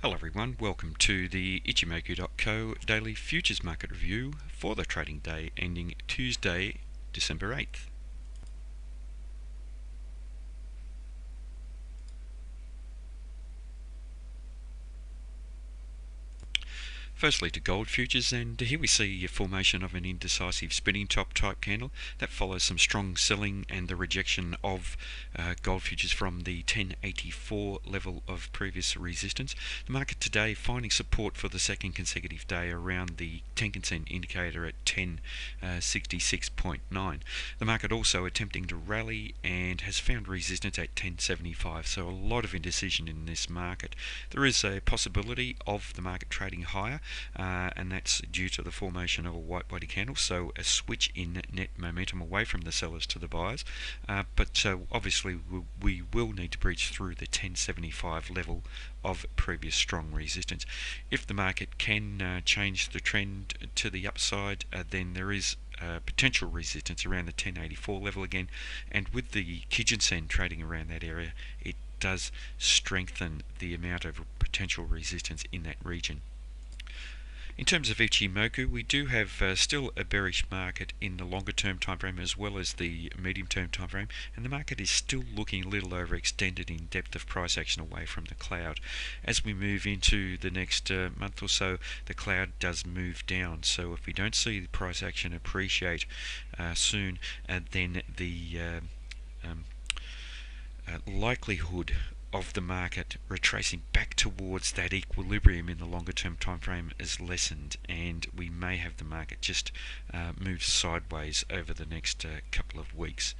Hello everyone, welcome to the Ichimoku.co Daily Futures Market Review for the trading day ending Tuesday, December 8th. Firstly to gold futures, and here we see a formation of an indecisive spinning top type candle that follows some strong selling and the rejection of gold futures from the 1084 level of previous resistance. The market today finding support for the second consecutive day around the Tenkan-sen indicator at 1066.9. The market also attempting to rally and has found resistance at 1075, so a lot of indecision in this market. There is a possibility of the market trading higher, and that's due to the formation of a white body candle, so a switch in net momentum away from the sellers to the buyers, but obviously we will need to breach through the 1075 level of previous strong resistance. If the market can change the trend to the upside, then there is potential resistance around the 1084 level again, and with the Kijun-sen trading around that area, it does strengthen the amount of potential resistance in that region. In terms of Ichimoku, we do have still a bearish market in the longer term time frame as well as the medium term time frame, and the market is still looking a little overextended in depth of price action away from the cloud. As we move into the next month or so, the cloud does move down, so if we don't see the price action appreciate soon, then the likelihood of the market retracing back towards that equilibrium in the longer term time frame is lessened, and we may have the market just move sideways over the next couple of weeks.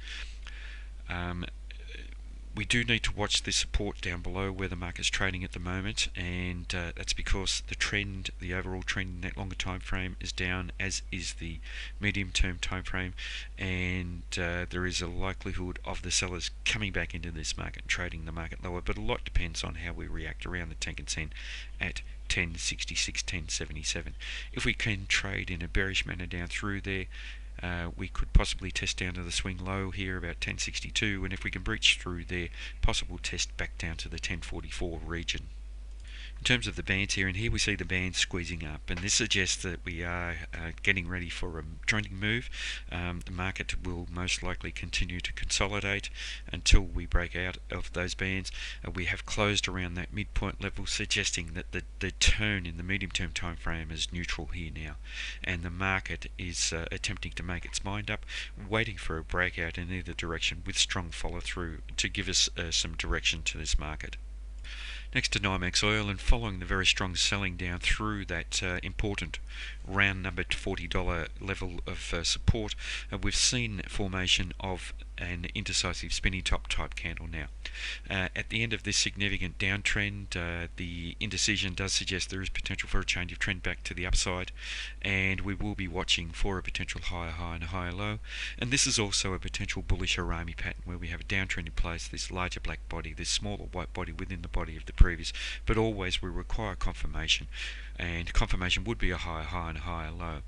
We do need to watch the support down below where the market's trading at the moment, and that's because the trend, the overall trend in that longer time frame is down, as is the medium term time frame, and there is a likelihood of the sellers coming back into this market and trading the market lower, but a lot depends on how we react around the Tenkan-sen at 1066, 1077. If we can trade in a bearish manner down through there, we could possibly test down to the swing low here about 1062, and if we can breach through there, possible test back down to the 1044 region. In terms of the bands here, and here we see the band squeezing up, and this suggests that we are getting ready for a trending move. The market will most likely continue to consolidate until we break out of those bands. We have closed around that midpoint level, suggesting that the turn in the medium term time frame is neutral here now, and the market is attempting to make its mind up, waiting for a breakout in either direction with strong follow through to give us some direction to this market. Next to NYMEX oil, and following the very strong selling down through that important round number $40 level of support, we've seen formation of an indecisive spinning top type candle now. At the end of this significant downtrend, the indecision does suggest there is potential for a change of trend back to the upside, and we will be watching for a potential higher high and a higher low. And this is also a potential bullish Arami pattern where we have a downtrend in place, this larger black body, this smaller white body within the body of the previous, but always we require confirmation, and confirmation would be a higher high and a higher low.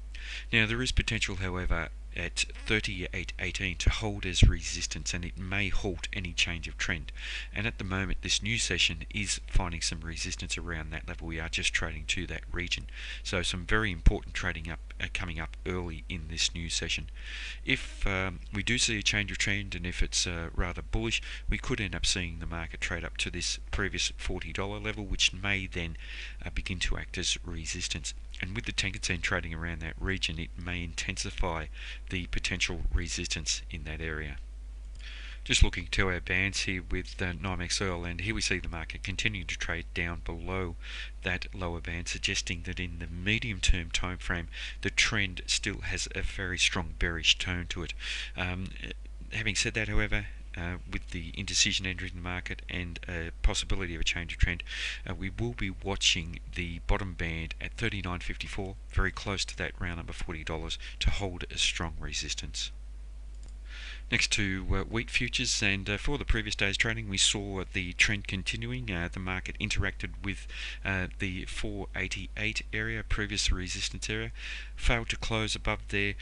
Now there is potential, however, at 38.18 to hold as resistance, and it may halt any change of trend, and at the moment this new session is finding some resistance around that level. We are just trading to that region, so some very important trading up coming up early in this new session. If we do see a change of trend, and if it's rather bullish, we could end up seeing the market trade up to this previous $40 level, which may then begin to act as resistance. And with the Tenkan-sen trading around that region, it may intensify the potential resistance in that area. Just looking to our bands here with NYMEX oil, and here we see the market continuing to trade down below that lower band, suggesting that in the medium term time frame the trend still has a very strong bearish tone to it. Having said that, however, with the indecision entering the market and a possibility of a change of trend, we will be watching the bottom band at 39.54, very close to that round number $40, to hold a strong resistance. Next to wheat futures, and for the previous day's trading, we saw the trend continuing. The market interacted with the 488 area, previous resistance area, failed to close above there.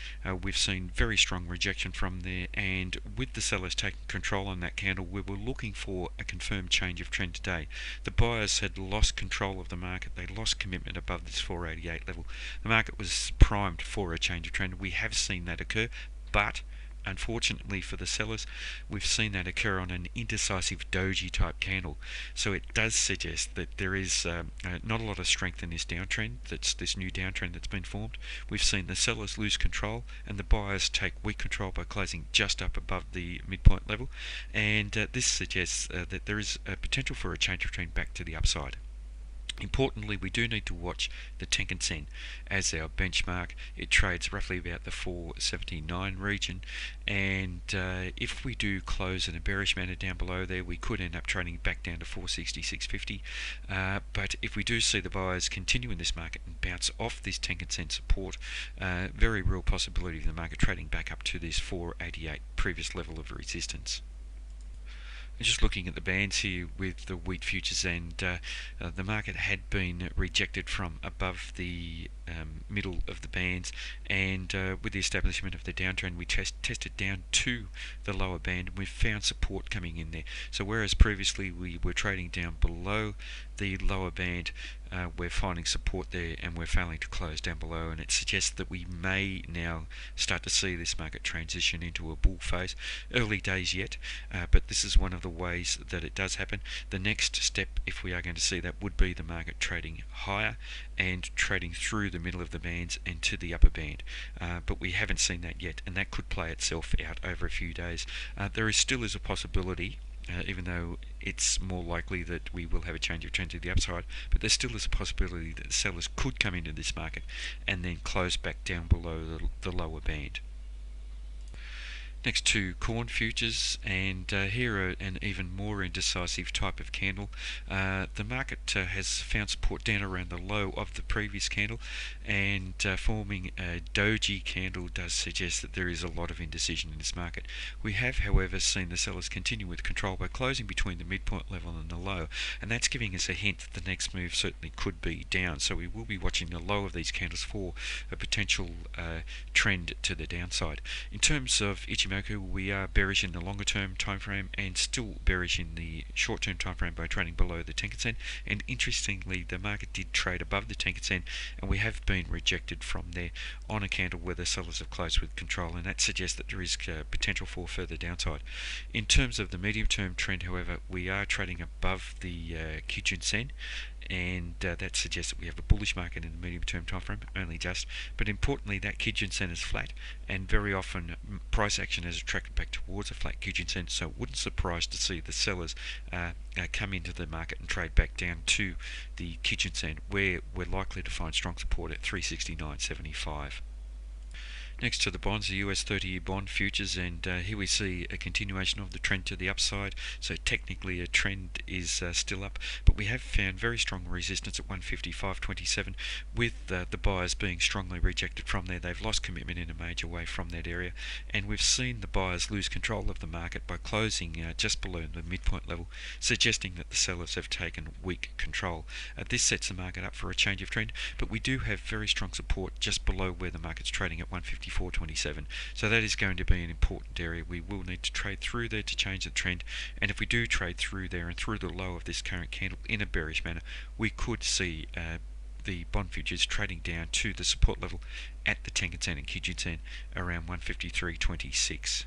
We've seen very strong rejection from there, and with the sellers taking control on that candle, we were looking for a confirmed change of trend today. The buyers had lost control of the market. They lost commitment above this 488 level. The market was primed for a change of trend. We have seen that occur, but unfortunately for the sellers, we've seen that occur on an indecisive doji type candle. So it does suggest that there is not a lot of strength in this downtrend, that's this new downtrend that's been formed. We've seen the sellers lose control and the buyers take weak control by closing just up above the midpoint level, and this suggests that there is a potential for a change of trend back to the upside. Importantly, we do need to watch the Tenkan Sen as our benchmark. It trades roughly about the 479 region, and if we do close in a bearish manner down below there, we could end up trading back down to 466.50. But if we do see the buyers continue in this market and bounce off this Tenkan Sen support, very real possibility of the market trading back up to this 488 previous level of resistance. Just looking at the bands here with the wheat futures, and the market had been rejected from above the middle of the bands, and with the establishment of the downtrend, we tested down to the lower band, and we've found support coming in there. So whereas previously we were trading down below the lower band, we're finding support there and we're failing to close down below, and it suggests that we may now start to see this market transition into a bull phase. Early days yet, but this is one of the ways that it does happen. The next step, if we are going to see that, would be the market trading higher and trading through the middle of the bands and to the upper band, but we haven't seen that yet, and that could play itself out over a few days. There still is a possibility, even though it's more likely that we will have a change of trend to the upside, but there still is a possibility that the sellers could come into this market and then close back down below the lower band. Next to corn futures, and here an even more indecisive type of candle. The market has found support down around the low of the previous candle, and forming a doji candle does suggest that there is a lot of indecision in this market. We have, however, seen the sellers continue with control by closing between the midpoint level and the low, and that's giving us a hint that the next move certainly could be down. So we will be watching the low of these candles for a potential trend to the downside. In terms of Ichimoku, we are bearish in the longer term time frame and still bearish in the short term time frame by trading below the Tenkan Sen, and interestingly the market did trade above the Tenkan Sen, and we have been rejected from there on a candle where the sellers have closed with control, and that suggests that there is potential for further downside. In terms of the medium term trend, however, we are trading above the Kijun Sen, and that suggests that we have a bullish market in the medium term time frame, only just. But importantly, that Kijun Sen is flat, and very often price action has attracted back towards a flat Kijun Sen, so it wouldn't surprise to see the sellers come into the market and trade back down to the Kijun Sen, where we're likely to find strong support at 369.75. Next to the bonds, the US 30-year bond futures, and here we see a continuation of the trend to the upside. So technically a trend is still up, but we have found very strong resistance at 155.27, with the buyers being strongly rejected from there. They've lost commitment in a major way from that area, and we've seen the buyers lose control of the market by closing just below the midpoint level, suggesting that the sellers have taken weak control. This sets the market up for a change of trend, but we do have very strong support just below where the market's trading at 154.27, so that is going to be an important area. We will need to trade through there to change the trend, and if we do trade through there and through the low of this current candle in a bearish manner, we could see the bond futures trading down to the support level at the Tenkan Sen and Kijun Sen around 153.26.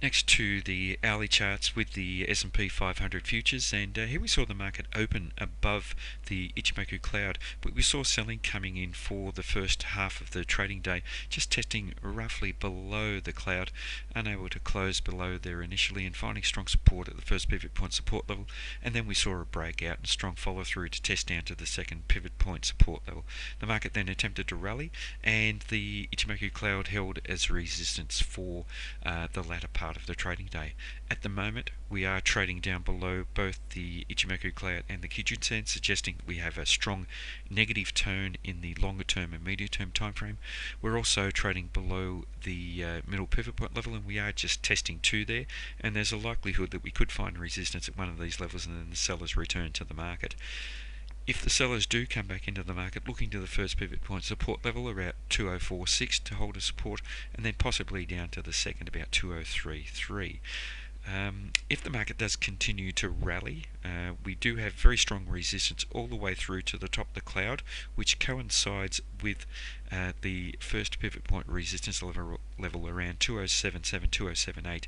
Next to the hourly charts with the S&P 500 futures, and here we saw the market open above the Ichimoku cloud, but we saw selling coming in for the first half of the trading day, just testing roughly below the cloud, unable to close below there initially, and finding strong support at the first pivot point support level, and then we saw a breakout and strong follow through to test down to the second pivot point support level. The market then attempted to rally, and the Ichimoku cloud held as resistance for the latter part part of the trading day. At the moment, we are trading down below both the Ichimoku cloud and the Kijun-sen, suggesting we have a strong negative tone in the longer term and medium term time frame. We're also trading below the middle pivot point level, and we are just testing 2 there, and there's a likelihood that we could find resistance at one of these levels and then the sellers return to the market. If the sellers do come back into the market looking to the first pivot point support level around 2046 to hold a support, and then possibly down to the second about 2033. If the market does continue to rally, we do have very strong resistance all the way through to the top of the cloud, which coincides with the first pivot point resistance level around 2077, 2078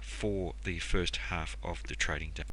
for the first half of the trading day.